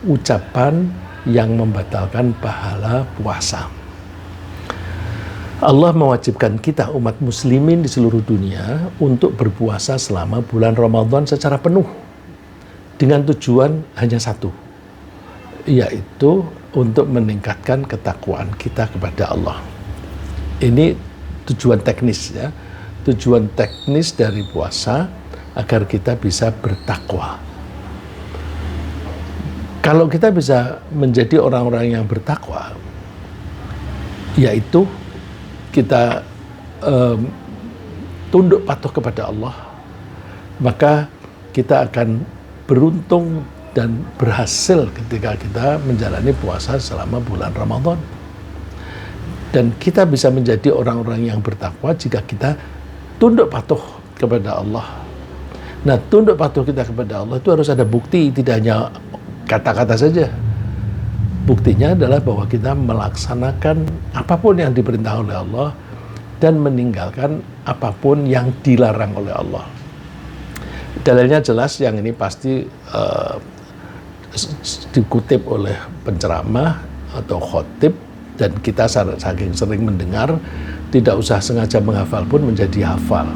ucapan yang membatalkan pahala puasa. Allah mewajibkan kita umat muslimin di seluruh dunia untuk berpuasa selama bulan Ramadan secara penuh dengan tujuan hanya satu, yaitu untuk meningkatkan ketakwaan kita kepada Allah. Ini tujuan teknis ya, tujuan teknis dari puasa agar kita bisa bertakwa. Kalau kita bisa menjadi orang-orang yang bertakwa, yaitu kita tunduk patuh kepada Allah, maka kita akan beruntung dan berhasil ketika kita menjalani puasa selama bulan Ramadan. Dan kita bisa menjadi orang-orang yang bertakwa jika kita tunduk patuh kepada Allah. Nah, tunduk patuh kita kepada Allah itu harus ada bukti, tidak hanya kata-kata saja. Buktinya adalah bahwa kita melaksanakan apapun yang diperintah oleh Allah dan meninggalkan apapun yang dilarang oleh Allah. Dalilnya jelas, yang ini pasti dikutip oleh penceramah atau khotib, dan kita saking sering mendengar, tidak usah sengaja menghafal pun menjadi hafal.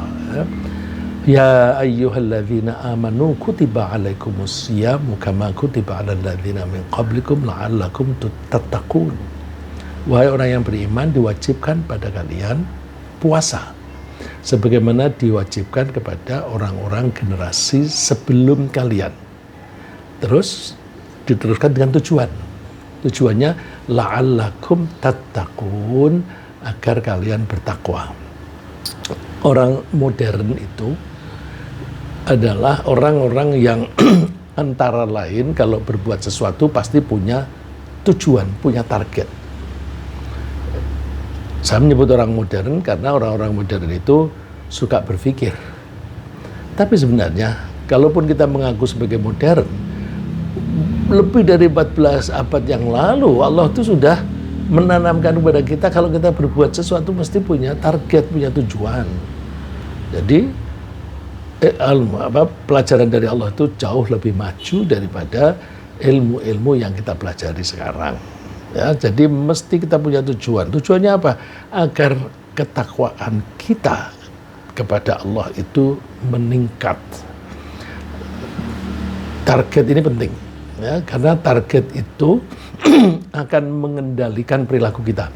Ya ayyuhalladzina amanu kutiba alaikumus syiyamu kama kutiba alal ladzina min qablikum la'allakum tattaqun. Wahai orang yang beriman, diwajibkan pada kalian puasa sebagaimana diwajibkan kepada orang-orang generasi sebelum kalian. Terus diteruskan dengan tujuan. Tujuannya la'allakum tattaqun, agar kalian bertakwa. Orang modern itu adalah orang-orang yang antara lain kalau berbuat sesuatu pasti punya tujuan, punya target. Saya menyebut orang modern karena orang-orang modern itu suka berpikir. Tapi sebenarnya, kalaupun kita mengaku sebagai modern, lebih dari 14 abad yang lalu Allah itu sudah menanamkan kepada kita kalau kita berbuat sesuatu mesti punya target, punya tujuan. Jadi pelajaran dari Allah itu jauh lebih maju daripada ilmu-ilmu yang kita pelajari sekarang. Ya, jadi mesti kita punya tujuan. Tujuannya apa? Agar ketakwaan kita kepada Allah itu meningkat. Target ini penting, ya, karena target itu akan mengendalikan perilaku kita,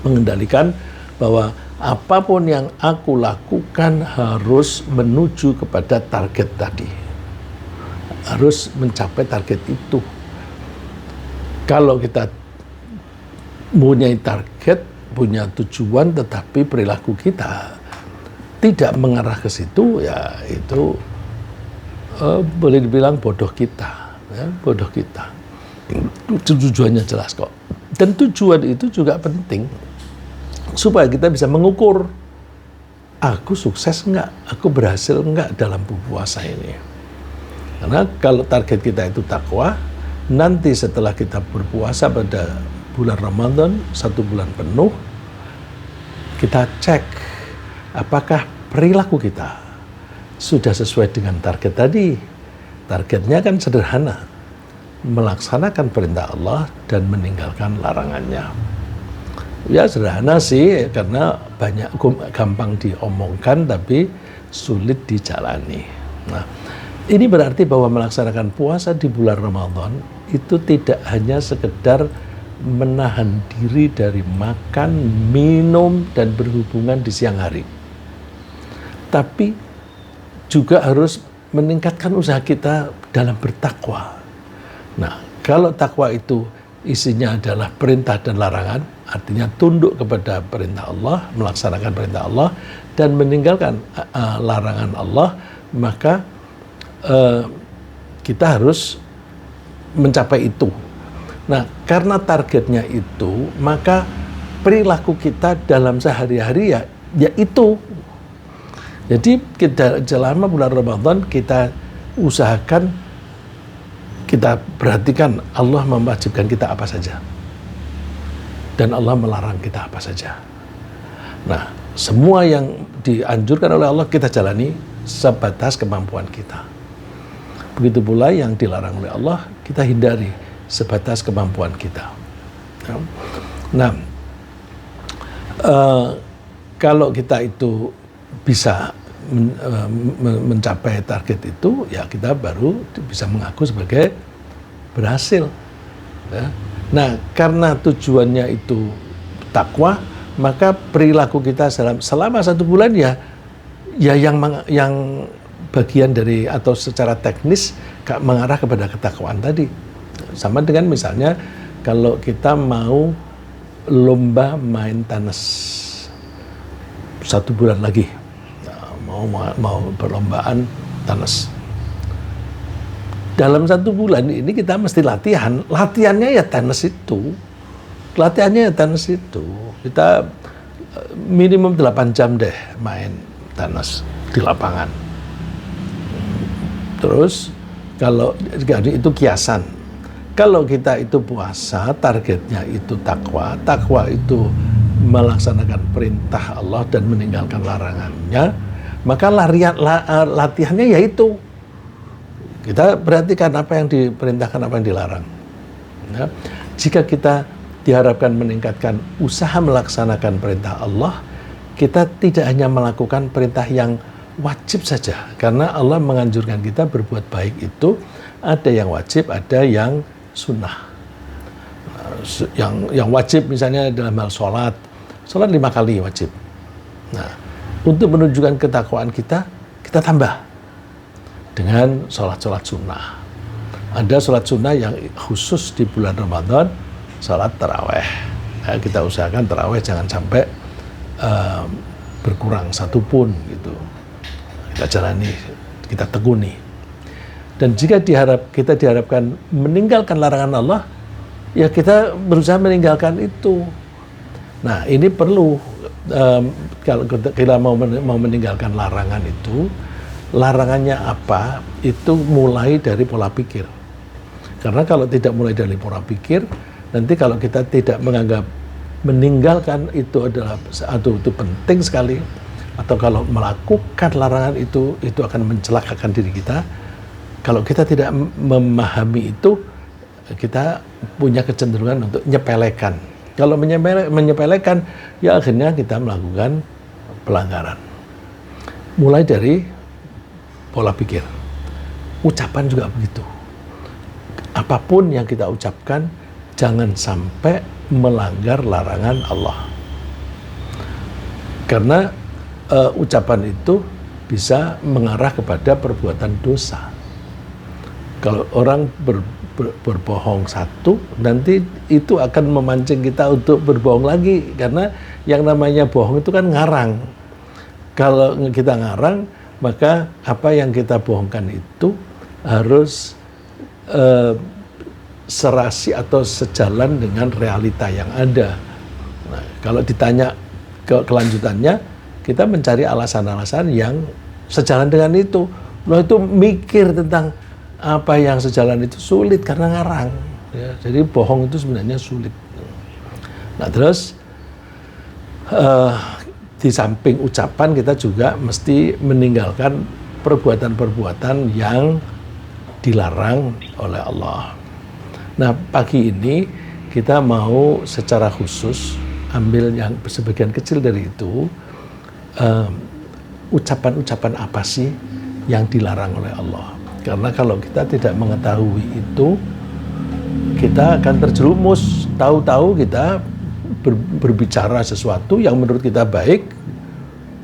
mengendalikan bahwa apapun yang aku lakukan harus menuju kepada target tadi, harus mencapai target itu. Kalau kita punya target, punya tujuan, tetapi perilaku kita tidak mengarah ke situ, ya itu boleh dibilang bodoh kita, ya, bodoh kita. Tujuannya jelas kok. Dan tujuan itu juga penting supaya kita bisa mengukur, aku sukses enggak, aku berhasil enggak dalam berpuasa ini. Karena kalau target kita itu takwa, nanti setelah kita berpuasa pada bulan Ramadan, 1 bulan penuh, kita cek apakah perilaku kita sudah sesuai dengan target tadi. Targetnya kan sederhana, melaksanakan perintah Allah dan meninggalkan larangannya. Ya sederhana sih, karena banyak gampang diomongkan tapi sulit dijalani. Nah, ini berarti bahwa melaksanakan puasa di bulan Ramadan itu tidak hanya sekedar menahan diri dari makan, minum, dan berhubungan di siang hari, tapi juga harus meningkatkan usaha kita dalam bertakwa. Nah, kalau takwa itu isinya adalah perintah dan larangan, artinya tunduk kepada perintah Allah, melaksanakan perintah Allah, dan meninggalkan larangan Allah, maka kita harus mencapai itu. Nah, karena targetnya itu, maka perilaku kita dalam sehari-hari ya itu. Jadi kita selama bulan Ramadan kita usahakan, kita perhatikan Allah mewajibkan kita apa saja dan Allah melarang kita apa saja. Nah, semua yang dianjurkan oleh Allah kita jalani sebatas kemampuan kita. Begitu pula yang dilarang oleh Allah kita hindari sebatas kemampuan kita. Nah, kalau kita itu bisa mencapai target itu, ya kita baru bisa mengaku sebagai berhasil. Ya. Nah, karena tujuannya itu takwa, maka perilaku kita selama 1 bulan ya yang bagian dari atau secara teknis mengarah kepada ketakwaan tadi. Sama dengan misalnya kalau kita mau lomba main tenis 1 bulan lagi, mau perlombaan tenis. Dalam 1 bulan ini kita mesti latihannya ya tenis itu. Kita minimum 8 jam deh main tenis di lapangan. Terus kalau itu kiasan. Kalau kita itu puasa, targetnya itu takwa itu melaksanakan perintah Allah dan meninggalkan larangannya, maka latihannya yaitu kita perhatikan apa yang diperintahkan, apa yang dilarang. Ya. Jika kita diharapkan meningkatkan usaha melaksanakan perintah Allah, kita tidak hanya melakukan perintah yang wajib saja, karena Allah menganjurkan kita berbuat baik itu ada yang wajib, ada yang sunnah. Yang wajib misalnya dalam hal sholat 5 kali wajib. Nah, untuk menunjukkan ketakwaan kita tambah dengan sholat sunnah. Ada sholat sunnah yang khusus di bulan Ramadan, sholat taraweh. Nah, kita usahakan taraweh jangan sampai berkurang 1 pun gitu. Kita jalani, kita tekuni. Dan jika kita diharapkan meninggalkan larangan Allah, ya kita berusaha meninggalkan itu. Nah, ini perlu kalau kita mau meninggalkan larangan itu, larangannya apa? Itu mulai dari pola pikir. Karena kalau tidak mulai dari pola pikir, nanti kalau kita tidak menganggap meninggalkan itu adalah itu penting sekali, atau kalau melakukan larangan itu akan mencelakakan diri kita. Kalau kita tidak memahami itu, kita punya kecenderungan untuk menyepelekan. Kalau menyepelekan, ya akhirnya kita melakukan pelanggaran. Mulai dari pola pikir. Ucapan juga begitu. Apapun yang kita ucapkan, jangan sampai melanggar larangan Allah. Karena ucapan itu bisa mengarah kepada perbuatan dosa. Kalau orang berbohong satu, nanti itu akan memancing kita untuk berbohong lagi, karena yang namanya bohong itu kan ngarang. Kalau kita ngarang, maka apa yang kita bohongkan itu harus serasi atau sejalan dengan realita yang ada. Nah, kalau ditanya kelanjutannya, kita mencari alasan-alasan yang sejalan dengan itu. Loh, itu mikir tentang apa yang sejalan itu sulit karena ngarang. Ya, jadi bohong itu sebenarnya sulit. Nah, terus di samping ucapan, kita juga mesti meninggalkan perbuatan-perbuatan yang dilarang oleh Allah. Nah, pagi ini kita mau secara khusus ambil yang sebagian kecil dari itu, ucapan-ucapan apa sih yang dilarang oleh Allah. Karena kalau kita tidak mengetahui itu, kita akan terjerumus. Tahu-tahu kita berbicara sesuatu yang menurut kita baik,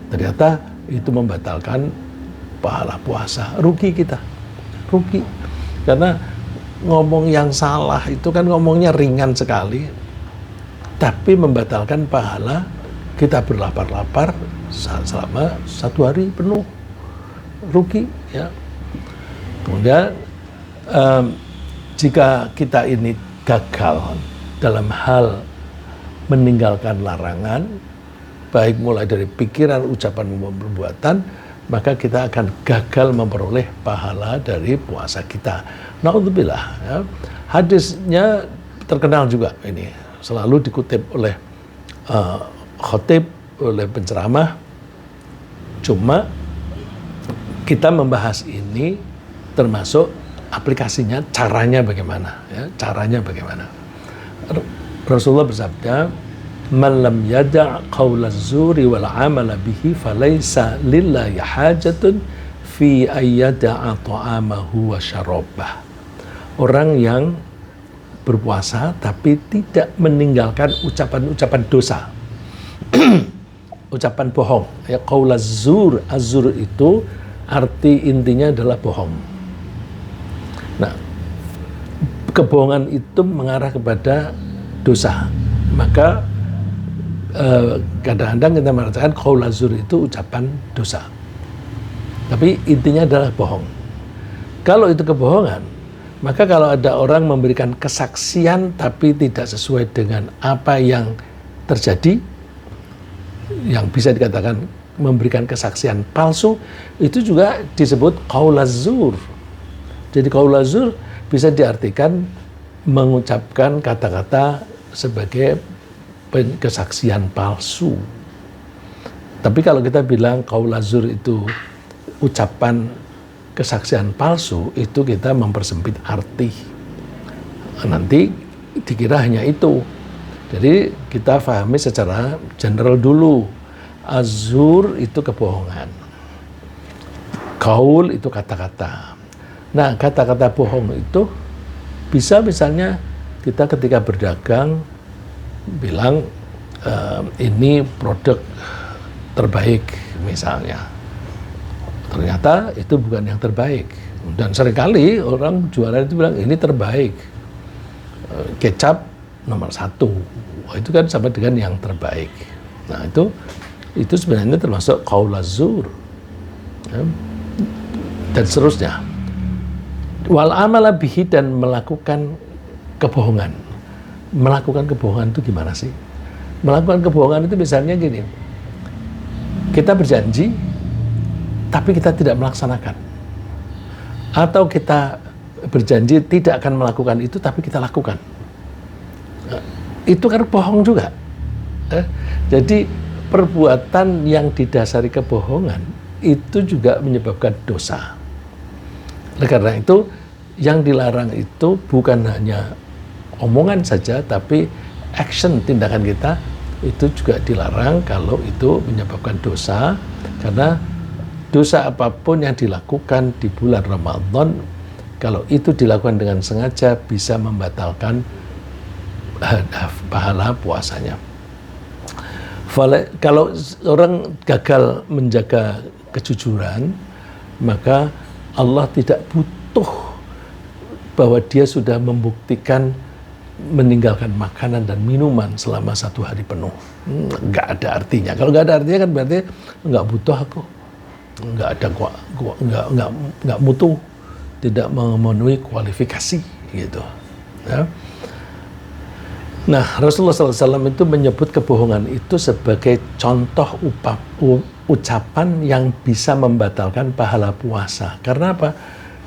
ternyata itu membatalkan pahala puasa. Rugi kita. Rugi. Karena ngomong yang salah itu kan ngomongnya ringan sekali, tapi membatalkan pahala kita berlapar-lapar selama 1 hari penuh. Rugi, ya. Kemudian jika kita ini gagal dalam hal meninggalkan larangan, baik mulai dari pikiran, ucapan, maupun perbuatan, maka kita akan gagal memperoleh pahala dari puasa kita. Na'udzubillah. Ya. Hadisnya terkenal juga ini, selalu dikutip oleh khotib, oleh penceramah. Cuma kita membahas ini termasuk aplikasinya, caranya bagaimana? Ya, caranya bagaimana? Rasulullah bersabda, "Man lam yada' qaulaz zuri wal 'amala bihi falaysa lillahi hajatun fi ayyada'a ta'amahu wa syarabah." Orang yang berpuasa tapi tidak meninggalkan ucapan-ucapan dosa. Ucapan bohong. Ya, qaulaz zur, az-zur itu arti intinya adalah bohong. Nah, kebohongan itu mengarah kepada dosa. Maka kadang-kadang kita mengatakan qaulaz zur itu ucapan dosa. Tapi intinya adalah bohong. Kalau itu kebohongan, maka kalau ada orang memberikan kesaksian tapi tidak sesuai dengan apa yang terjadi, yang bisa dikatakan memberikan kesaksian palsu, itu juga disebut qaulaz zur. Jadi qaulaz zur bisa diartikan mengucapkan kata-kata sebagai kesaksian palsu. Tapi kalau kita bilang qaulaz zur itu ucapan kesaksian palsu, itu kita mempersempit arti. Nanti dikira hanya itu. Jadi kita pahami secara general dulu. Az-zur itu kebohongan. Qaul itu kata-kata. Nah, kata-kata bohong itu bisa misalnya kita ketika berdagang bilang ini produk terbaik misalnya. Ternyata itu bukan yang terbaik. Dan seringkali orang jualan itu bilang ini terbaik. Kecap nomor 1. Wah, itu kan sama dengan yang terbaik. Nah, itu sebenarnya termasuk qaulaz zur. Ya. Dan seterusnya. Wal amala bihi, dan melakukan kebohongan. Melakukan kebohongan itu gimana sih? Melakukan kebohongan itu misalnya gini. Kita berjanji tapi kita tidak melaksanakan. Atau kita berjanji tidak akan melakukan itu tapi kita lakukan. Itu kan bohong juga. Jadi perbuatan yang didasari kebohongan itu juga menyebabkan dosa. Oleh karena itu, yang dilarang itu bukan hanya omongan saja, tapi action, tindakan kita itu juga dilarang kalau itu menyebabkan dosa. Karena dosa apapun yang dilakukan di bulan Ramadan, kalau itu dilakukan dengan sengaja bisa membatalkan pahala puasanya. Kalau orang gagal menjaga kejujuran, maka Allah tidak butuh bahwa dia sudah membuktikan meninggalkan makanan dan minuman selama 1 hari penuh. Nggak ada artinya. Kalau nggak ada artinya kan berarti nggak butuh aku. Nggak ada nggak mutu, tidak memenuhi kualifikasi gitu. Ya. Nah, Rasulullah SAW itu menyebut kebohongan itu sebagai contoh ucapan yang bisa membatalkan pahala puasa. Karena apa?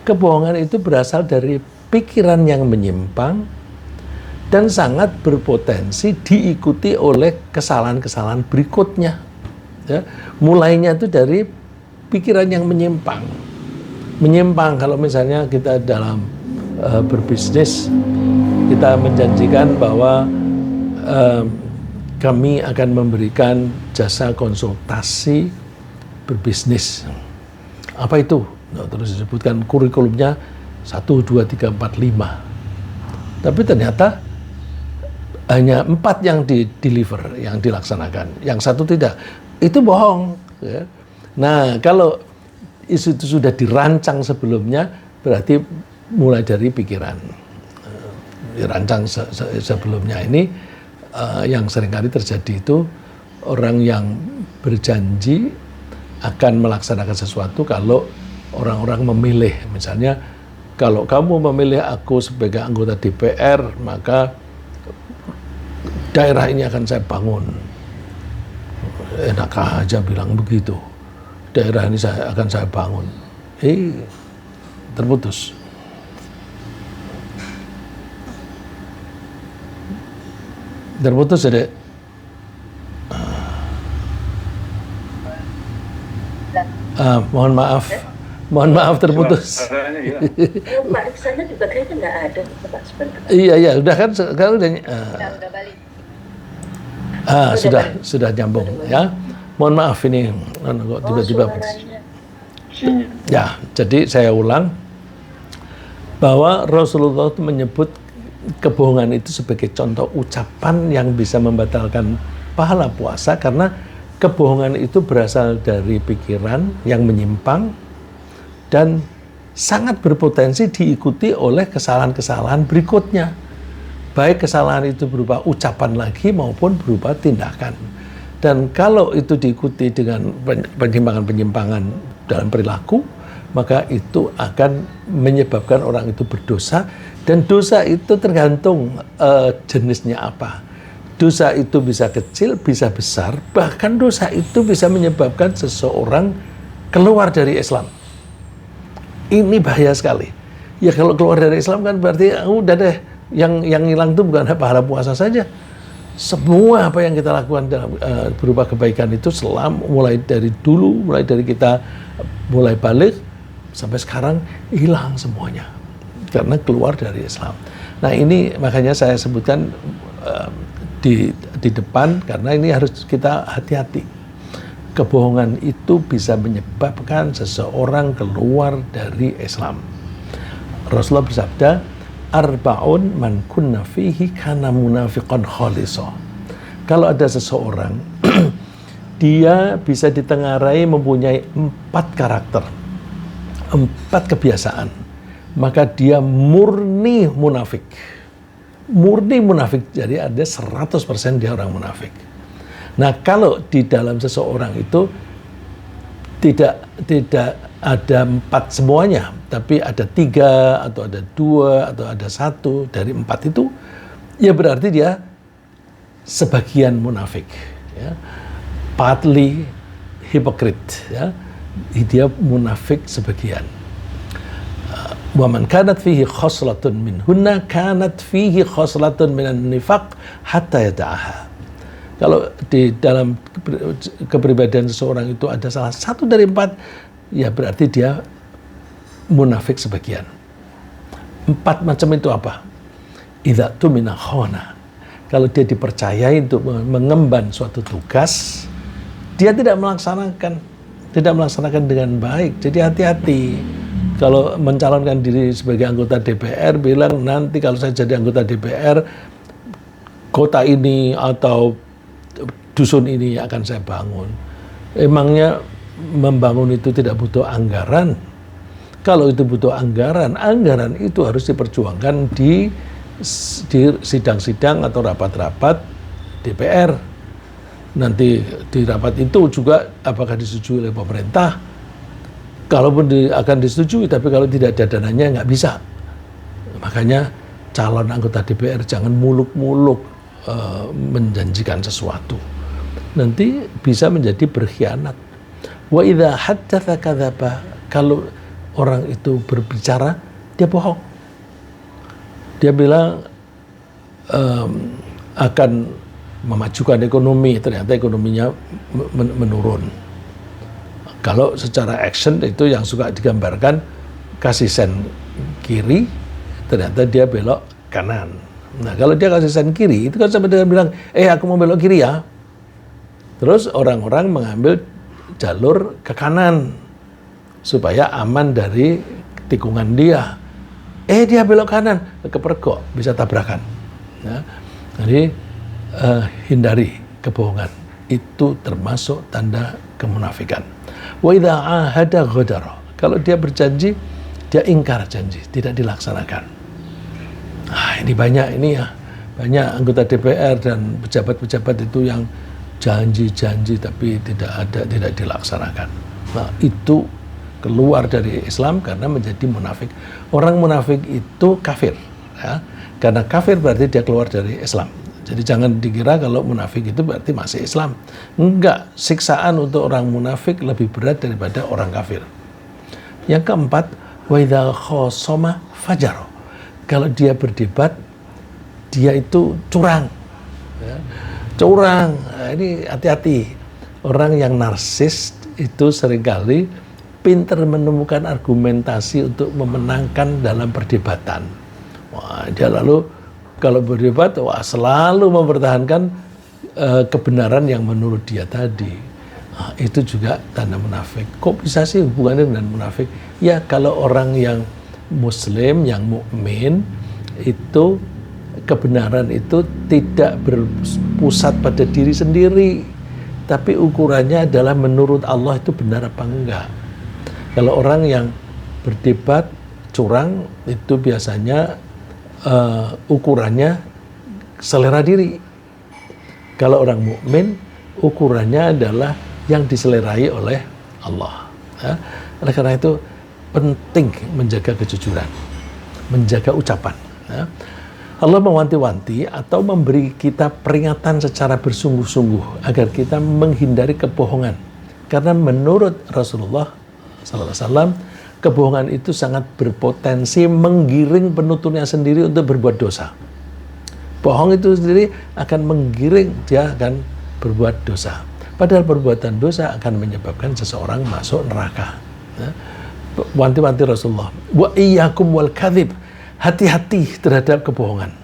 Kebohongan itu berasal dari pikiran yang menyimpang dan sangat berpotensi diikuti oleh kesalahan-kesalahan berikutnya. Ya. Mulainya itu dari pikiran yang menyimpang. Menyimpang kalau misalnya kita dalam berbisnis, kita menjanjikan bahwa kami akan memberikan jasa konsultasi berbisnis. Apa itu? Nah, terus disebutkan kurikulumnya 1, 2, 3, 4, 5. Tapi ternyata hanya 4 yang di-deliver, yang dilaksanakan. Yang 1 tidak. Itu bohong. Ya. Nah, kalau itu sudah dirancang sebelumnya, berarti mulai dari pikiran. Dirancang sebelumnya ini, yang seringkali terjadi itu orang yang berjanji akan melaksanakan sesuatu kalau orang-orang memilih. Misalnya, kalau kamu memilih aku sebagai anggota DPR, maka daerah ini akan saya bangun. Enak aja bilang begitu. Daerah ini akan saya bangun. Terputus. Terputus ya, Dek? Mohon maaf, Mohon maaf terputus. Suaranya hilang. Oh, Pak Riksanya juga kayaknya nggak ada, Pak, sebentar. Iya, udah kan sekarang udah Udah balik. sudah nyambung ya. Mohon maaf ini kok tiba-tiba putus. Suaranya. Ya, jadi saya ulang bahwa Rasulullah itu menyebut kebohongan itu sebagai contoh ucapan yang bisa membatalkan pahala puasa, karena kebohongan itu berasal dari pikiran yang menyimpang dan sangat berpotensi diikuti oleh kesalahan-kesalahan berikutnya. Baik kesalahan itu berupa ucapan lagi maupun berupa tindakan. Dan kalau itu diikuti dengan penyimpangan-penyimpangan dalam perilaku, maka itu akan menyebabkan orang itu berdosa. Dan dosa itu tergantung jenisnya apa. Dosa itu bisa kecil, bisa besar. Bahkan dosa itu bisa menyebabkan seseorang keluar dari Islam. Ini bahaya sekali. Ya kalau keluar dari Islam kan berarti udah deh, yang hilang itu bukan pahala puasa saja. Semua apa yang kita lakukan dalam berupa kebaikan itu mulai dari dulu, mulai dari kita mulai balik sampai sekarang hilang semuanya karena keluar dari Islam. Nah ini makanya saya sebutkan di depan, karena ini harus kita hati-hati. Kebohongan itu bisa menyebabkan seseorang keluar dari Islam. Rasulullah bersabda, arba'un man kunna fihi kana munafiqan khalisah. Kalau ada seseorang dia bisa ditengarai mempunyai 4 karakter, 4 kebiasaan, maka dia murni munafik. Murni munafik, jadi ada 100% dia orang munafik. Nah, kalau di dalam seseorang itu tidak ada 4 semuanya, tapi ada 3 atau ada 2 atau ada 1 dari 4 itu, ya berarti dia sebagian munafik, ya. Partly hypocrite, ya. Dia munafik sebagian. Wa man kanat fihi khoslatun minhunna kanat fihi khoslatun minan nifaq hatta yada'aha. Kalau di dalam kepribadian seseorang itu ada salah satu dari 4, ya berarti dia munafik sebagian. 4 macam itu apa? Idza tumina khana. Kalau dia dipercayai untuk mengemban suatu tugas, dia tidak melaksanakan dengan baik. Jadi hati-hati. Kalau mencalonkan diri sebagai anggota DPR, bilang nanti kalau saya jadi anggota DPR, kota ini atau dusun ini akan saya bangun. Emangnya membangun itu tidak butuh anggaran? Kalau itu butuh anggaran itu harus diperjuangkan di sidang-sidang atau rapat-rapat DPR. Nanti di rapat itu juga apakah disetujui oleh pemerintah? Kalaupun akan disetujui, tapi kalau tidak ada dananya nggak bisa. Makanya calon anggota DPR jangan muluk-muluk menjanjikan sesuatu. Nanti bisa menjadi berkhianat. Wa idza haddatsa kadzaba. Kalau orang itu berbicara, dia bohong. Dia bilang akan memajukan ekonomi, ternyata ekonominya menurun. Kalau secara action itu yang suka digambarkan, kasih sen kiri, ternyata dia belok kanan. Nah kalau dia kasih sen kiri, itu kan sama dengan bilang, aku mau belok kiri ya. Terus orang-orang mengambil jalur ke kanan, supaya aman dari tikungan dia. Dia belok kanan, kepergok, bisa tabrakan. Nah, jadi hindari kebohongan. Itu termasuk tanda kemunafikan. Wa idza ahada ghadara. Kalau dia berjanji, dia ingkar janji, tidak dilaksanakan. Ini banyak banyak anggota DPR dan pejabat-pejabat itu yang janji-janji tapi tidak dilaksanakan. Nah, itu keluar dari Islam karena menjadi munafik. Orang munafik itu kafir, ya. Karena kafir berarti dia keluar dari Islam. Jadi jangan dikira kalau munafik itu berarti masih Islam. Enggak, siksaan untuk orang munafik lebih berat daripada orang kafir. Yang keempat, wa idza khosama fajaro. Kalau dia berdebat, dia itu curang. Ya. Curang. Nah, ini hati-hati. Orang yang narsis itu seringkali pinter menemukan argumentasi untuk memenangkan dalam perdebatan. Wah, dia lalu kalau berdebat, wah, selalu mempertahankan kebenaran yang menurut dia tadi. Nah, itu juga tanda munafik. Kok bisa sih hubungannya dengan munafik? Ya, kalau orang yang Muslim, yang mukmin, itu kebenaran itu tidak berpusat pada diri sendiri, tapi ukurannya adalah menurut Allah itu benar apa enggak. Kalau orang yang berdebat curang itu biasanya ukurannya selera diri. Kalau orang mukmin ukurannya adalah yang diselerai oleh Allah. Ya. Oleh karena itu penting menjaga kejujuran, menjaga ucapan. Ya. Allah mewanti-wanti atau memberi kita peringatan secara bersungguh-sungguh agar kita menghindari kebohongan. Karena menurut Rasulullah SAW, kebohongan itu sangat berpotensi menggiring penuturnya sendiri untuk berbuat dosa. Bohong itu sendiri akan menggiring dia akan berbuat dosa. Padahal perbuatan dosa akan menyebabkan seseorang masuk neraka. Wanti-wanti Rasulullah, wa iyyakum wal kadzib, hati-hati terhadap kebohongan.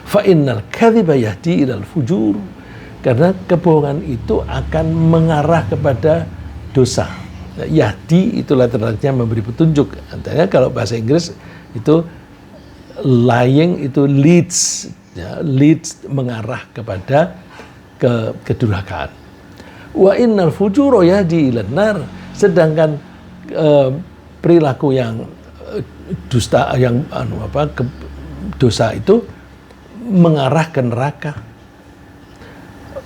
Fa innal kadziba yahdi ilal fujur, karena kebohongan itu akan mengarah kepada dosa. Yahdi itu artinya memberi petunjuk. Artinya kalau bahasa Inggris itu lying itu leads, ya, leads mengarah kepada kedurhakaan. Wa innal fujura yahdi ilan nar, sedangkan perilaku yang dusta, yang dosa itu mengarah ke neraka.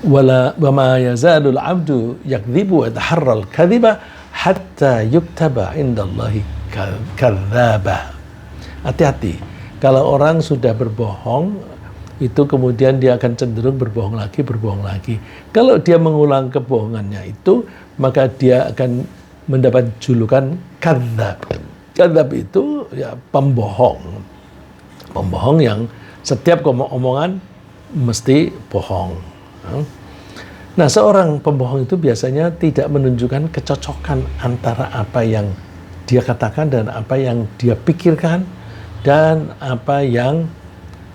Wa ma yazalul abdu yakdzibu wa yataharral kadziba hatta yuktaba indallahi kadzdzaba. Hati-hati. Kalau orang sudah berbohong, itu kemudian dia akan cenderung berbohong lagi. Kalau dia mengulang kebohongannya itu, maka dia akan mendapat julukan kadzdzab. Kadzdzab itu ya pembohong. Pembohong yang setiap omongan mesti bohong. Nah, seorang pembohong itu biasanya tidak menunjukkan kecocokan antara apa yang dia katakan dan apa yang dia pikirkan dan apa yang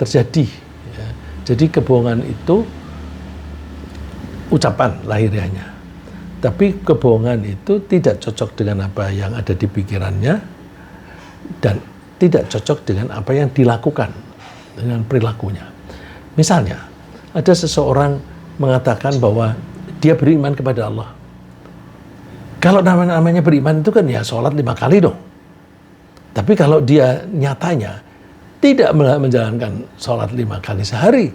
terjadi. Ya. Jadi kebohongan itu ucapan lahiriahnya, tapi kebohongan itu tidak cocok dengan apa yang ada di pikirannya dan tidak cocok dengan apa yang dilakukan, dengan perilakunya. Misalnya, ada seseorang mengatakan bahwa dia beriman kepada Allah. Kalau namanya beriman itu kan ya sholat 5 kali dong. Tapi kalau dia nyatanya tidak menjalankan sholat 5 kali sehari,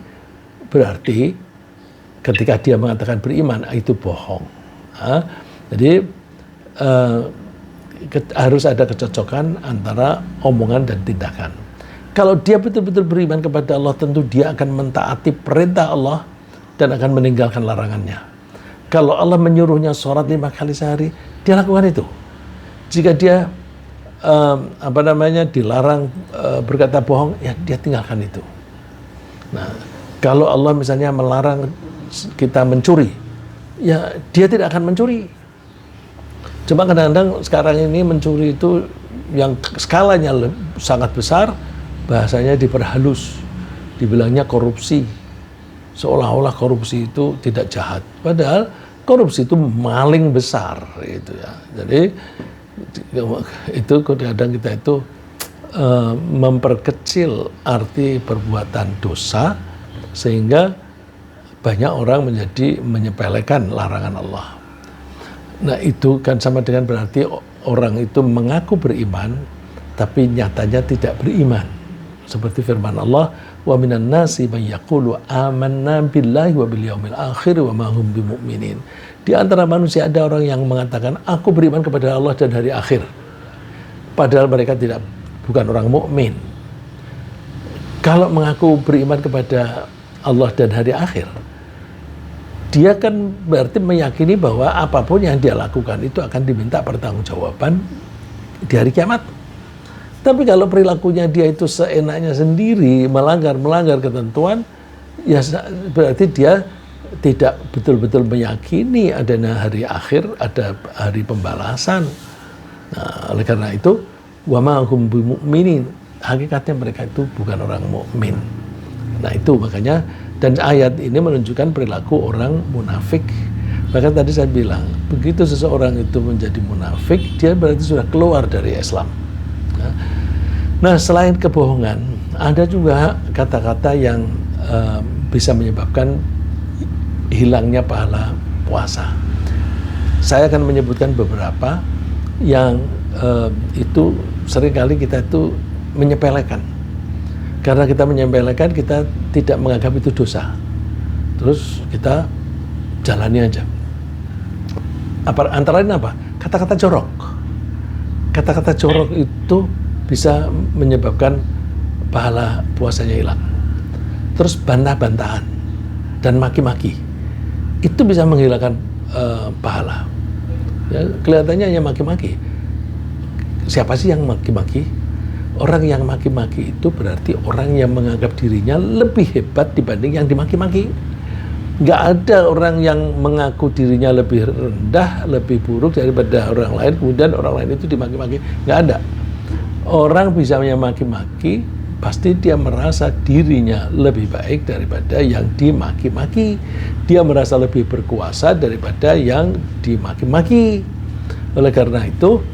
berarti ketika dia mengatakan beriman itu bohong. Nah, jadi harus ada kecocokan antara omongan dan tindakan. Kalau dia betul-betul beriman kepada Allah, tentu dia akan mentaati perintah Allah dan akan meninggalkan larangannya. Kalau Allah menyuruhnya sholat 5 kali sehari, dia lakukan itu. Jika dia dilarang berkata bohong, ya dia tinggalkan itu. Nah, kalau Allah misalnya melarang kita mencuri, ya dia tidak akan mencuri. Cuma kadang-kadang sekarang ini mencuri itu yang skalanya sangat besar, bahasanya diperhalus, dibilangnya korupsi, seolah-olah korupsi itu tidak jahat, padahal korupsi itu maling besar, gitu ya. Jadi itu kadang-kadang kita itu memperkecil arti perbuatan dosa sehingga banyak orang menjadi menyepelekan larangan Allah. Nah, itu kan sama dengan berarti orang itu mengaku beriman tapi nyatanya tidak beriman. Seperti firman Allah, wa minan nasi may yaqulu amanna billahi wa bil yaumil akhir wa ma hum bimumin. Di antara manusia ada orang yang mengatakan aku beriman kepada Allah dan hari akhir, padahal mereka bukan orang mukmin. Kalau mengaku beriman kepada Allah dan hari akhir, dia kan berarti meyakini bahwa apapun yang dia lakukan itu akan diminta pertanggungjawaban di hari kiamat. Tapi kalau perilakunya dia itu seenaknya sendiri, melanggar ketentuan, ya berarti dia tidak betul-betul meyakini adanya hari akhir, ada hari pembalasan. Nah, oleh karena itu, wa ma hum bimu'minin, hakikatnya mereka itu bukan orang mukmin. Nah, itu makanya, dan ayat ini menunjukkan perilaku orang munafik. Bahkan tadi saya bilang, begitu seseorang itu menjadi munafik, dia berarti sudah keluar dari Islam. Nah, selain kebohongan, ada juga kata-kata yang bisa menyebabkan hilangnya pahala puasa. Saya akan menyebutkan beberapa yang itu seringkali kita itu menyepelekan. Karena kita menyepelekan, kita tidak menganggap itu dosa. Terus kita jalani aja. Antara lain apa? Kata-kata jorok. Kata-kata jorok itu bisa menyebabkan pahala puasanya hilang. Terus bantah-bantahan dan maki-maki itu bisa menghilangkan pahala. Ya, kelihatannya hanya maki-maki. Siapa sih yang maki-maki? Orang yang maki-maki itu berarti orang yang menganggap dirinya lebih hebat dibanding yang dimaki-maki. Nggak ada orang yang mengaku dirinya lebih rendah, lebih buruk daripada orang lain, kemudian orang lain itu dimaki-maki. Nggak ada. Orang bisa memaki-maki, pasti dia merasa dirinya lebih baik daripada yang dimaki-maki. Dia merasa lebih berkuasa daripada yang dimaki-maki. Oleh karena itu,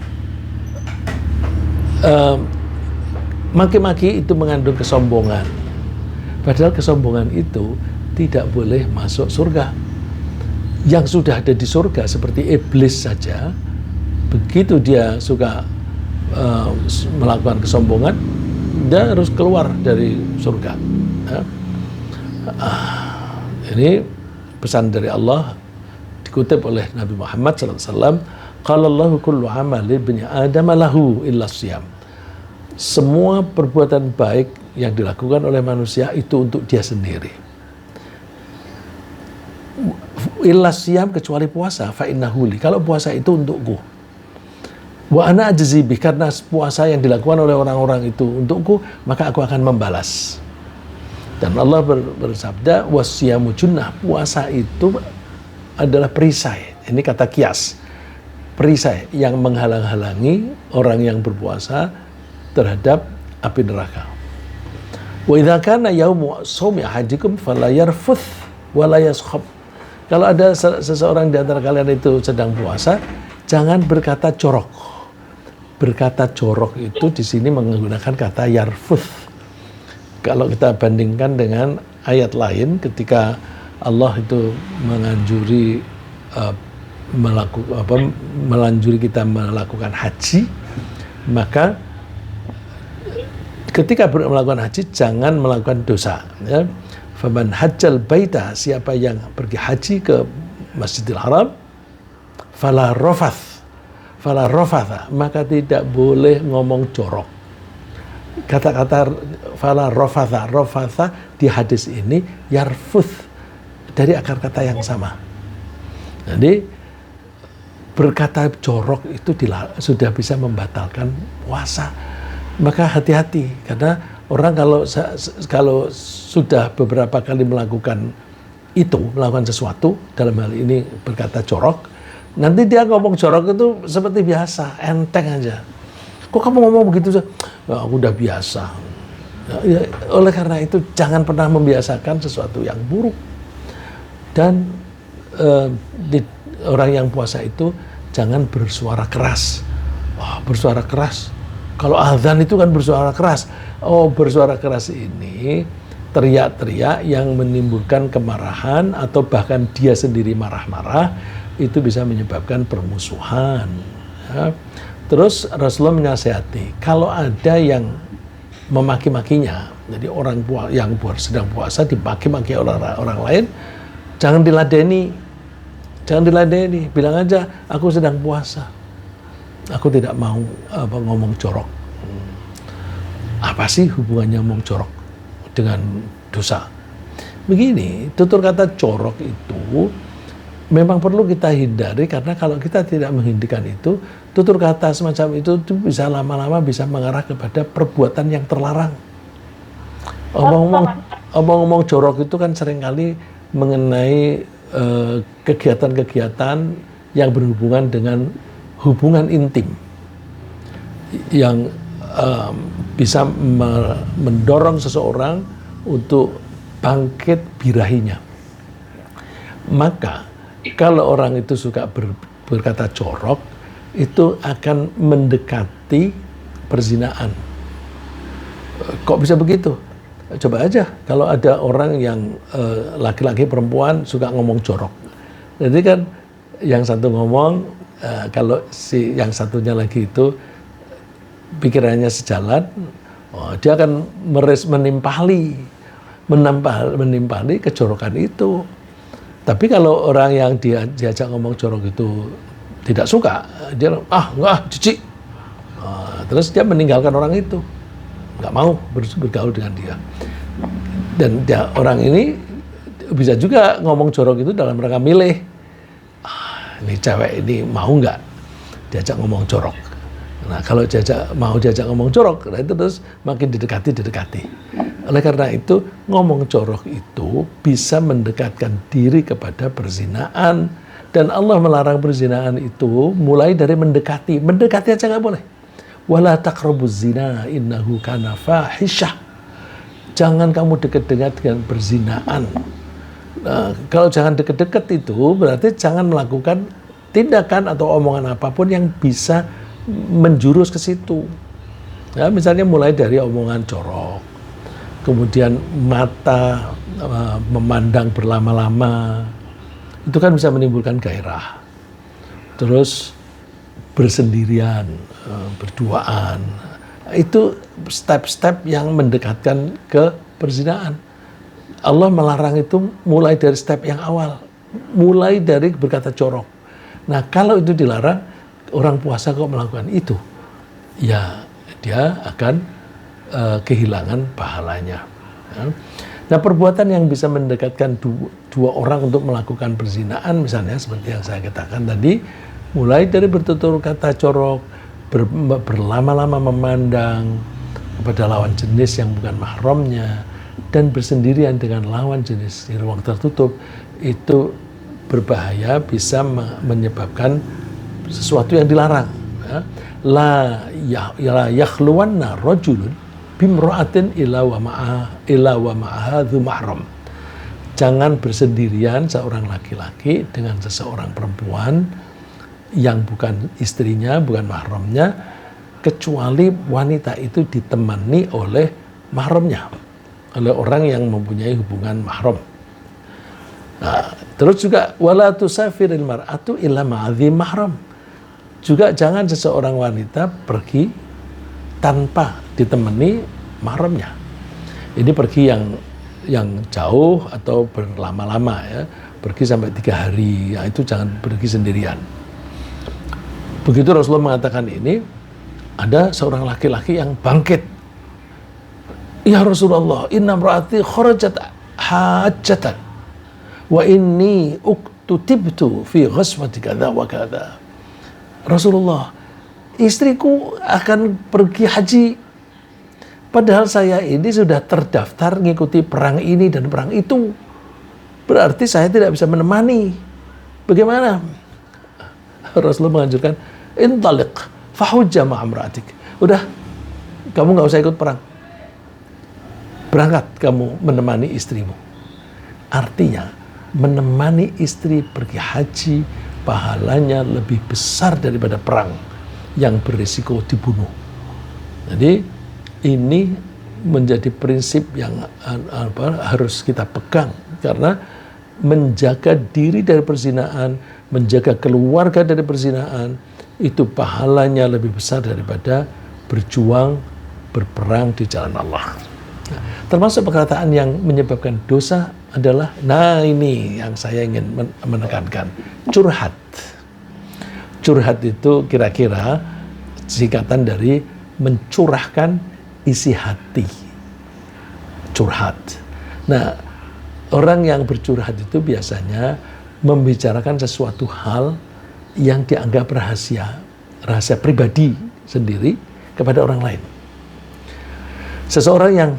maki-maki itu mengandung kesombongan. Padahal kesombongan itu tidak boleh masuk surga. Yang sudah ada di surga seperti iblis saja, begitu dia suka melakukan kesombongan, dia harus keluar dari surga. Ya. Ini pesan dari Allah dikutip oleh Nabi Muhammad SAW. Qala Allahu kullu amali ibni Adam lahu illa siyam. Semua perbuatan baik yang dilakukan oleh manusia itu untuk dia sendiri. Illa siyam, kecuali puasa, fa innahu li. Kalau puasa itu untukku. Wa ana ajzi bih, karena puasa yang dilakukan oleh orang-orang itu untukku, maka aku akan membalas. Dan Allah bersabda, wasiyamu junnah, puasa itu adalah perisai. Ini kata kias. Perisai yang menghalang-halangi orang yang berpuasa terhadap api neraka. Wa idza kana yaumu shaumi ahadikum fala yarfuth wa la yaskhab. Kalau ada seseorang di antara kalian itu sedang puasa, jangan berkata corok. Berkata corok itu di sini menggunakan kata yarfuth. Kalau kita bandingkan dengan ayat lain, ketika Allah itu menganjuri melanjuri kita melakukan haji, maka ketika melakukan haji jangan melakukan dosa. Ya. Faman hajjal baita, siapa yang pergi haji ke Masjidil Haram, fala rofatha, maka tidak boleh ngomong jorok. Kata-kata fala rofatha di hadis ini yarfuth, dari akar kata yang sama. Jadi berkata jorok itu sudah bisa membatalkan puasa. Maka hati-hati, karena orang kalau sudah beberapa kali melakukan sesuatu, dalam hal ini berkata jorok, nanti dia ngomong jorok itu seperti biasa, enteng aja. Kok kamu ngomong begitu? Aku udah biasa. Ya, oleh karena itu jangan pernah membiasakan sesuatu yang buruk. Dan orang yang puasa itu jangan bersuara keras. Bersuara keras. Kalau azan itu kan bersuara keras. Bersuara keras ini teriak-teriak yang menimbulkan kemarahan atau bahkan dia sendiri marah-marah, itu bisa menyebabkan permusuhan. Ya. Terus Rasulullah menasihati, kalau ada yang memaki-makinya, jadi orang yang sedang puasa dimaki-maki oleh orang lain, jangan diladeni. Jangan diladeni, bilang aja aku sedang puasa. Aku tidak mau ngomong jorok. Apa sih hubungannya ngomong jorok dengan dosa? Begini, tutur kata jorok itu memang perlu kita hindari, karena kalau kita tidak menghindarikan itu, tutur kata semacam itu bisa lama-lama bisa mengarah kepada perbuatan yang terlarang. Omong-omong jorok itu kan seringkali mengenai kegiatan-kegiatan yang berhubungan dengan hubungan intim yang bisa mendorong seseorang untuk bangkit birahinya. Maka kalau orang itu suka berkata jorok, itu akan mendekati perzinaan. Kok bisa begitu? Coba aja kalau ada orang yang laki-laki perempuan suka ngomong jorok. Jadi kan yang satu ngomong, kalau si yang satunya lagi itu pikirannya sejalan, dia akan menimpali kejorokan itu. Tapi kalau orang yang diajak ngomong jorok itu tidak suka, dia enggak, jijik. Terus dia meninggalkan orang itu, nggak mau bergaul dengan dia. Dan orang ini bisa juga ngomong jorok itu dalam rangka milih. Ini cewek ini mau nggak diajak ngomong jorok. Nah kalau mau diajak ngomong jorok, nah itu terus makin didekati. Oleh karena itu ngomong jorok itu bisa mendekatkan diri kepada perzinaan. Dan Allah melarang perzinaan itu mulai dari mendekati. Mendekati aja nggak boleh. Wala taqrabuz zina innahu kana fahisyah. Jangan kamu dekat-dekat dengan perzinaan. Nah, kalau jangan dekat-dekat itu berarti jangan melakukan tindakan atau omongan apapun yang bisa menjurus ke situ. Ya, misalnya mulai dari omongan jorok, kemudian mata memandang berlama-lama, itu kan bisa menimbulkan gairah. Terus bersendirian, berduaan, itu step-step yang mendekatkan ke perzinaan. Allah melarang itu mulai dari step yang awal, mulai dari berkata jorok. Nah kalau itu dilarang, orang puasa kok melakukan itu, ya dia akan kehilangan pahalanya. Nah perbuatan yang bisa mendekatkan dua orang untuk melakukan perzinaan, misalnya seperti yang saya katakan tadi, mulai dari bertutur kata jorok, berlama-lama memandang kepada lawan jenis yang bukan mahramnya, dan bersendirian dengan lawan jenis di ruang tertutup, itu berbahaya, bisa menyebabkan sesuatu yang dilarang. La yakhluwanna rajulun bimra'atin illa wa ma'aha dzu mahram. Jangan bersendirian seorang laki-laki dengan seseorang perempuan yang bukan istrinya, bukan mahramnya, kecuali wanita itu ditemani oleh mahramnya, oleh orang yang mempunyai hubungan mahram. Nah, terus juga wala tusafiril mar'atu illa ma'adzi mahram. Juga jangan seseorang wanita pergi tanpa ditemani mahramnya. Ini pergi yang jauh atau berlama-lama ya, pergi sampai 3 hari, ya itu jangan pergi sendirian. Begitu Rasulullah mengatakan ini, ada seorang laki-laki yang bangkit. Ya Rasulullah, inna imra'ati kharajat hajatan wa inni uktutibtu fi ghazwati kadza wa kadza. Rasulullah, istriku akan pergi haji, padahal saya ini sudah terdaftar mengikuti perang ini dan perang itu. Berarti saya tidak bisa menemani. Bagaimana? Rasulullah menganjurkan, intaliq fahujja ma'amra'atik. Udah, kamu nggak usah ikut perang. Berangkat kamu menemani istrimu. Artinya, menemani istri pergi haji, pahalanya lebih besar daripada perang yang berisiko dibunuh. Jadi ini menjadi prinsip yang harus kita pegang, karena menjaga diri dari perzinaan, menjaga keluarga dari perzinaan, itu pahalanya lebih besar daripada berjuang berperang di jalan Allah. Nah, termasuk perkataan yang menyebabkan dosa adalah, nah ini yang saya ingin menekankan, curhat. Curhat itu kira-kira singkatan dari mencurahkan isi hati. Curhat. Nah, orang yang bercurhat itu biasanya membicarakan sesuatu hal yang dianggap rahasia pribadi sendiri kepada orang lain. Seseorang yang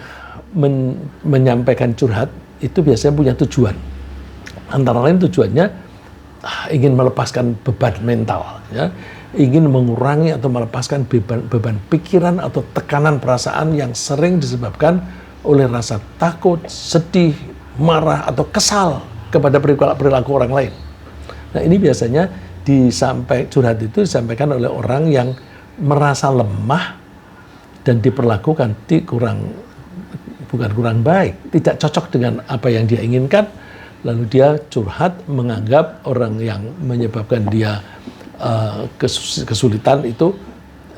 menyampaikan curhat itu biasanya punya tujuan. Antara lain tujuannya ingin melepaskan beban mental, ya, ingin mengurangi atau melepaskan beban pikiran atau tekanan perasaan yang sering disebabkan oleh rasa takut, sedih, marah atau kesal kepada perilaku orang lain. Nah, ini biasanya curhat itu disampaikan oleh orang yang merasa lemah dan diperlakukan bukan kurang baik, tidak cocok dengan apa yang dia inginkan, lalu dia curhat menganggap orang yang menyebabkan dia kesulitan itu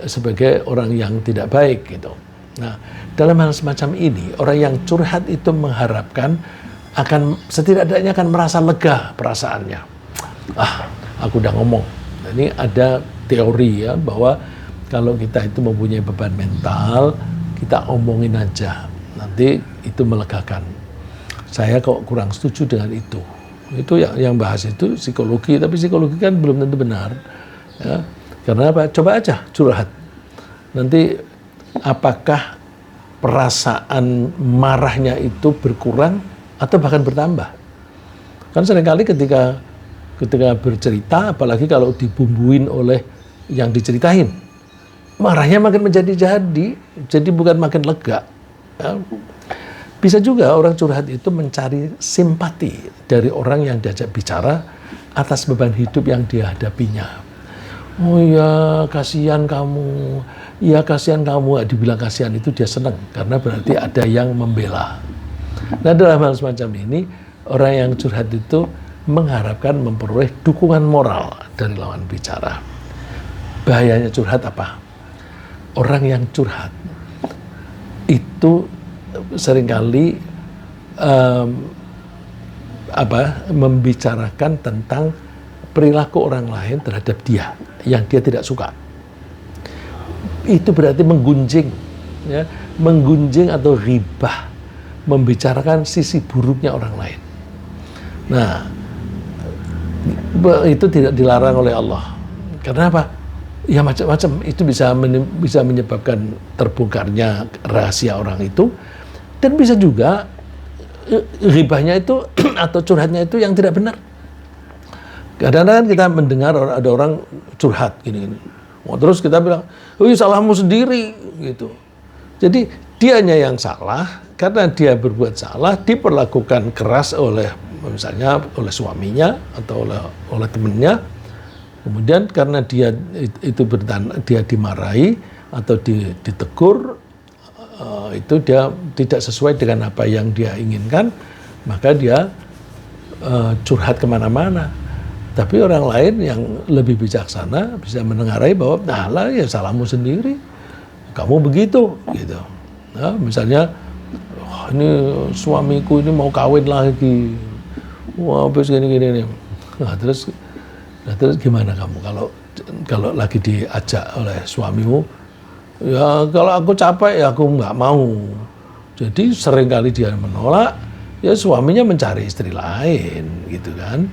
sebagai orang yang tidak baik gitu. Nah, dalam hal semacam ini, orang yang curhat itu mengharapkan setidaknya akan merasa lega perasaannya. Aku udah ngomong. Nah, ini ada teori ya bahwa kalau kita itu mempunyai beban mental, kita omongin aja, nanti itu melegakan. Saya kok kurang setuju dengan itu. Itu yang bahas itu psikologi, tapi psikologi kan belum tentu benar. Ya. Karena apa? Coba aja curhat. Nanti apakah perasaan marahnya itu berkurang atau bahkan bertambah? Kan seringkali ketika bercerita, apalagi kalau dibumbuin oleh yang diceritain, marahnya makin jadi bukan makin lega. Ya. Bisa juga orang curhat itu mencari simpati dari orang yang diajak bicara atas beban hidup yang dihadapinya. Oh ya, kasihan kamu. Ya, kasihan kamu. Dibilang kasihan itu dia senang karena berarti ada yang membela. Nah, dalam hal semacam ini, orang yang curhat itu mengharapkan memperoleh dukungan moral dari lawan bicara. Bahayanya curhat apa? Orang yang curhat itu seringkali membicarakan tentang perilaku orang lain terhadap dia yang dia tidak suka. Itu berarti menggunjing, ya, menggunjing atau ghibah, membicarakan sisi buruknya orang lain. Nah, itu tidak dilarang oleh Allah. Karena apa? Ya macam-macam, itu bisa menyebabkan terbongkarnya rahasia orang itu, dan bisa juga ghibahnya itu atau curhatnya itu yang tidak benar. Kadang-kadang kita mendengar ada orang curhat gini. Terus kita bilang, "Oh, salahmu sendiri," gitu. Jadi dianya yang salah karena dia berbuat salah, diperlakukan keras misalnya oleh suaminya atau oleh temannya. Kemudian karena dia dimarahi atau ditegur, itu dia tidak sesuai dengan apa yang dia inginkan, maka dia curhat kemana-mana. Tapi orang lain yang lebih bijaksana bisa menengarai bahwa, ya salahmu sendiri, kamu begitu, gitu. Nah, misalnya, ini suamiku ini mau kawin lagi, habis gini. Nah, terus gimana kamu kalau lagi diajak oleh suamimu? Ya kalau aku capek ya aku nggak mau. Jadi seringkali dia menolak, ya suaminya mencari istri lain, gitu kan.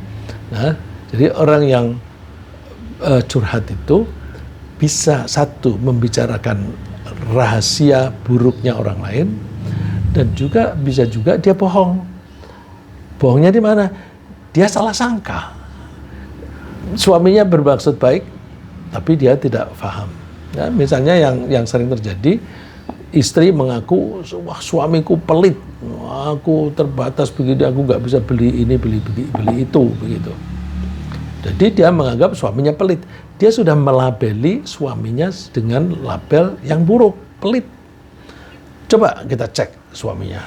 Nah, jadi orang yang curhat itu bisa satu membicarakan rahasia buruknya orang lain, dan bisa juga dia bohong. Bohongnya di mana? Dia salah sangka. Suaminya bermaksud baik, tapi dia tidak paham. Ya, misalnya yang sering terjadi, istri mengaku, wah suamiku pelit, aku terbatas begini, aku nggak bisa beli ini, beli itu, begitu. Jadi dia menganggap suaminya pelit. Dia sudah melabeli suaminya dengan label yang buruk, pelit. Coba kita cek suaminya.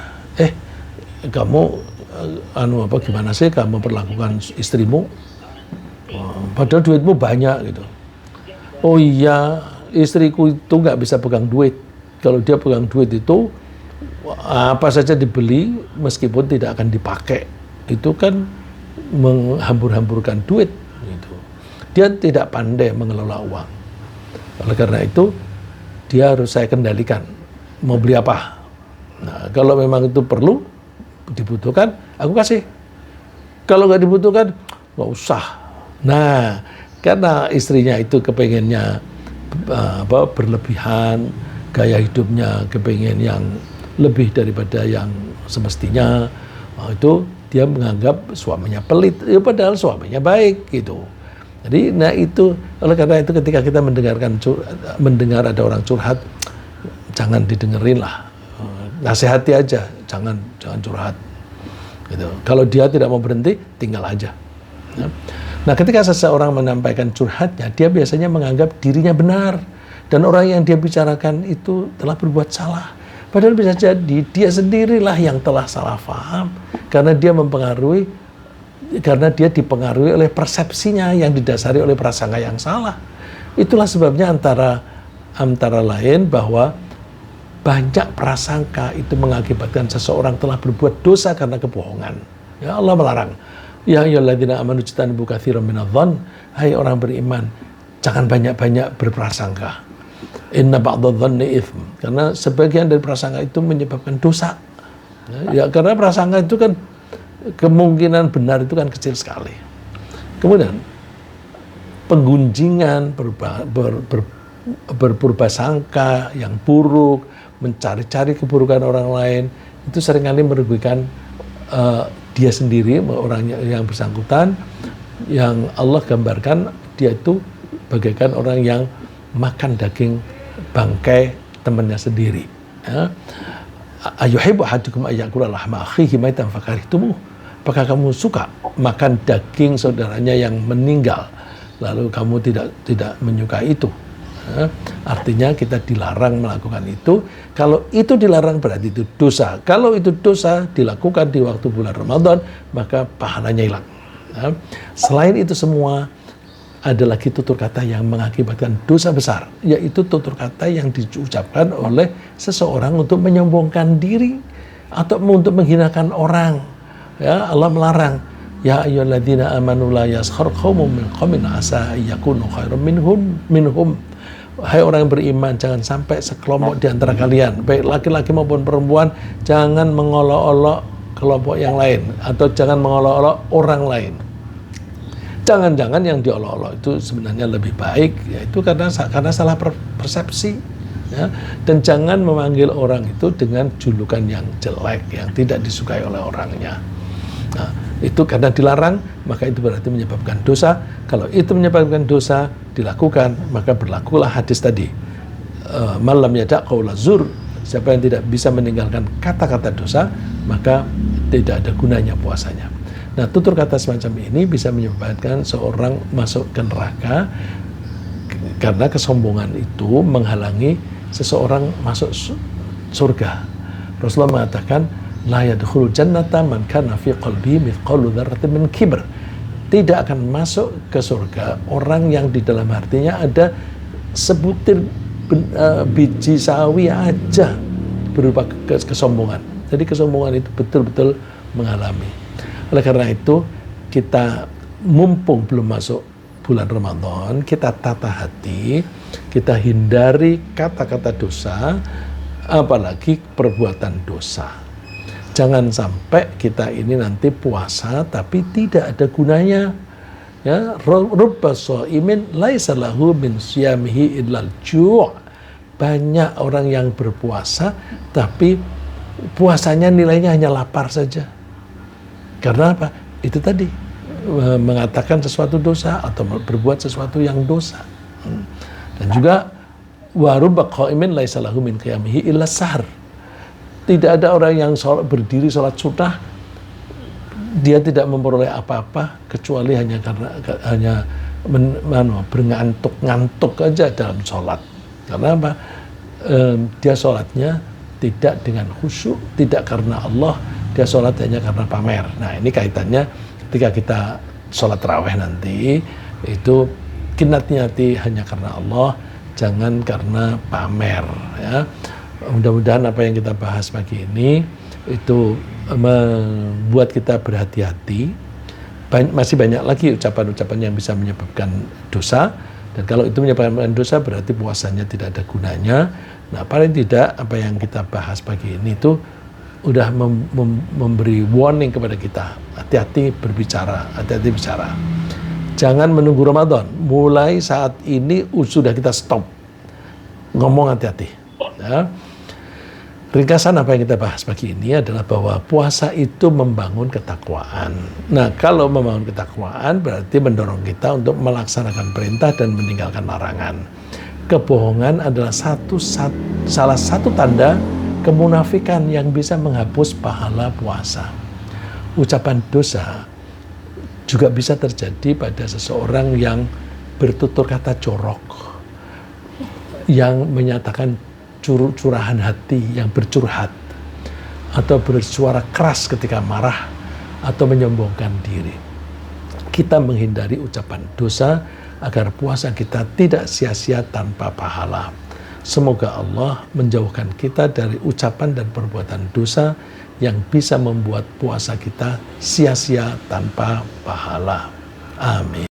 Kamu gimana sih kamu perlakukan istrimu? Padahal duitmu banyak gitu. Oh iya, istriku itu nggak bisa pegang duit. Kalau dia pegang duit itu apa saja dibeli meskipun tidak akan dipakai, itu kan menghambur-hamburkan duit gitu. Dia tidak pandai mengelola uang. Oleh karena itu dia harus saya kendalikan mau beli apa. Nah, kalau memang itu perlu, dibutuhkan, aku kasih. Kalau nggak dibutuhkan, nggak usah. Nah, karena istrinya itu kepengennya berlebihan, gaya hidupnya kepengen yang lebih daripada yang semestinya, itu dia menganggap suaminya pelit, ya padahal suaminya baik gitu. Jadi, nah itu oleh karena itu ketika kita mendengar ada orang curhat, jangan didengerin lah, nasihati aja, jangan curhat. Gitu. Kalau dia tidak mau berhenti, tinggal aja. Ya. Nah, ketika seseorang menyampaikan curhatnya, dia biasanya menganggap dirinya benar dan orang yang dia bicarakan itu telah berbuat salah. Padahal bisa jadi dia sendirilah yang telah salah paham karena dia dipengaruhi oleh persepsinya yang didasari oleh prasangka yang salah. Itulah sebabnya antara lain bahwa banyak prasangka itu mengakibatkan seseorang telah berbuat dosa karena kebohongan. Ya, Allah melarang. Ya ayyuhalladzina amanu ijtanibu katsiran minadh-dhann. Hai orang beriman, jangan banyak-banyak berprasangka. Inna ba'dadh-dhanni itsm. Karena sebagian dari prasangka itu menyebabkan dosa. Ya, karena prasangka itu kan kemungkinan benar itu kan kecil sekali. Kemudian penggunjingan, berprasangka yang buruk, mencari-cari keburukan orang lain, itu seringkali merugikan dia sendiri, orang yang bersangkutan, yang Allah gambarkan dia itu bagaikan orang yang makan daging bangkai temannya sendiri. Ya. Ayuhibbu ahadukum ayyakula lahma akhihi maitan fakarihtumuh. Apakah kamu suka makan daging saudaranya yang meninggal lalu kamu tidak menyukai itu? Ya. Artinya kita dilarang melakukan itu. Kalau itu dilarang berarti itu dosa. Kalau itu dosa dilakukan di waktu bulan Ramadan, maka pahalanya hilang. Ya. Selain itu semua, ada lagi tutur kata yang mengakibatkan dosa besar, yaitu tutur kata yang diucapkan oleh seseorang untuk menyombongkan diri atau untuk menghinakan orang. Ya, Allah melarang, ya ayyuhalladzina amanu la yaskhar qaumun min qaumin asa yakunu khairum minhum. Hai orang yang beriman, jangan sampai sekelompok di antara kalian, baik laki-laki maupun perempuan, jangan mengolok-olok kelompok yang lain atau jangan mengolok-olok orang lain. Jangan-jangan yang diolok-olok itu sebenarnya lebih baik, yaitu karena salah persepsi. Ya. Dan jangan memanggil orang itu dengan julukan yang jelek, yang tidak disukai oleh orangnya. Nah, itu karena dilarang, maka itu berarti menyebabkan dosa. Kalau itu menyebabkan dosa, dilakukan, maka berlakulah hadis tadi. Malam yada' qaula zur, siapa yang tidak bisa meninggalkan kata-kata dosa, maka tidak ada gunanya puasanya. Nah, tutur kata semacam ini bisa menyebabkan seorang masuk ke neraka karena kesombongan itu menghalangi seseorang masuk surga. Rasulullah mengatakan, la yadkhulul jannata man kana fi qalbihi mithqalu dzarratin min kibr. Tidak akan masuk ke surga orang yang di dalam hatinya ada sebutir biji sawi aja berupa kesombongan. Jadi kesombongan itu betul-betul mengalami. Oleh karena itu, kita mumpung belum masuk bulan Ramadan, kita tata hati, kita hindari kata-kata dosa, apalagi perbuatan dosa. Jangan sampai kita ini nanti puasa tapi tidak ada gunanya. Ya, rubba shaimin laisa lahu min siyamihi illal ju'. Banyak orang yang berpuasa tapi puasanya nilainya hanya lapar saja. Karena apa? Itu tadi, mengatakan sesuatu dosa atau berbuat sesuatu yang dosa. Dan juga wa rubba qaimin laisa lahu min qiyamihi illa sahar. Tidak ada orang yang berdiri sholat sunnah, dia tidak memperoleh apa-apa kecuali hanya karena berngantuk-ngantuk aja dalam sholat. Karena apa? Dia sholatnya tidak dengan khusyuk, tidak karena Allah, dia sholat hanya karena pamer. Nah, ini kaitannya ketika kita sholat tarawih nanti, itu niati hanya karena Allah, jangan karena pamer. Ya. Mudah-mudahan apa yang kita bahas pagi ini itu membuat kita berhati-hati. Masih banyak lagi ucapan-ucapan yang bisa menyebabkan dosa, dan kalau itu menyebabkan dosa berarti puasanya tidak ada gunanya. Nah, paling tidak apa yang kita bahas pagi ini itu udah memberi warning kepada kita. Hati-hati berbicara, hati-hati bicara. Jangan menunggu Ramadan. Mulai saat ini sudah kita stop. Ngomong hati-hati. Ya. Ringkasan apa yang kita bahas pagi ini adalah bahwa puasa itu membangun ketakwaan. Nah, kalau membangun ketakwaan berarti mendorong kita untuk melaksanakan perintah dan meninggalkan larangan. Kebohongan adalah salah satu tanda kemunafikan yang bisa menghapus pahala puasa. Ucapan dosa juga bisa terjadi pada seseorang yang bertutur kata jorok, yang menyatakan curahan hati, yang bercurhat, atau bersuara keras ketika marah, atau menyombongkan diri. Kita menghindari ucapan dosa agar puasa kita tidak sia-sia tanpa pahala. Semoga Allah menjauhkan kita dari ucapan dan perbuatan dosa yang bisa membuat puasa kita sia-sia tanpa pahala. Amin.